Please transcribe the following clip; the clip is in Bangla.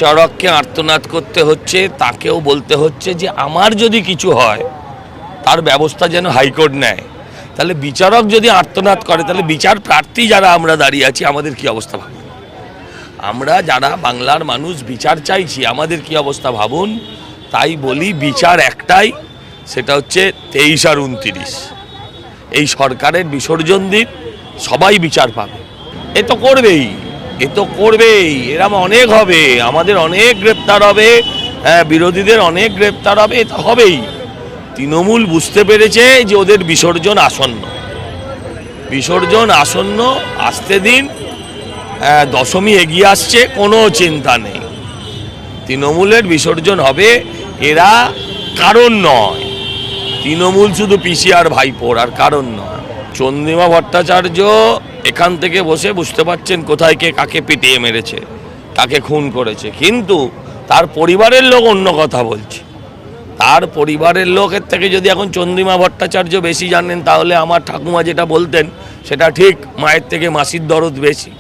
বিচারককে আর্তনাদ করতে হচ্ছে, তাকেও বলতে হচ্ছে যে আমার যদি কিছু হয় তার ব্যবস্থা যেন হাইকোর্ট নেয়। তাহলে বিচারক যদি আর্তনাদ করে তাহলে বিচার প্রার্থী যারা আমরা দাঁড়িয়ে আছি আমাদের কি অবস্থা ভাবুন। আমরা যারা বাংলার মানুষ বিচার চাইছি আমাদের কি অবস্থা ভাবুন। তাই বলি বিচার একটাই, সেটা হচ্ছে 23 আর 29 এই সরকারের বিসর্জন দিন, সবাই বিচার পাবে। এ তো করবেই, এরম অনেক হবে, আমাদের অনেক গ্রেপ্তার হবে, হ্যাঁ বিরোধীদের অনেক গ্রেপ্তার হবে, এটা হবেই। তৃণমূল বুঝতে পেরেছে যে ওদের বিসর্জন আসন্ন, আসতে দিন। দশমী এগিয়ে আসছে, কোনো চিন্তা নেই, তৃণমূলের বিসর্জন হবে। এরা কারণ নয়, তৃণমূল শুধু পিসি আর ভাইপোর, আর কারণ নয়। চন্দ্রিমা ভট্টাচার্য এখান থেকে বসে বুঝতে পারছেন কোথায় কে কাকে পিটিয়ে মেরেছে, কাকে খুন করেছে, কিন্তু তার পরিবারের লোক অন্য কথা বলছে। তার পরিবারের লোকের থেকে যদি এখন চন্দ্রিমা ভট্টাচার্য বেশি জানেন, তাহলে আমার ঠাকুমা যেটা বলতেন সেটা ঠিক, মায়ের থেকে মাসির দরদ বেশি।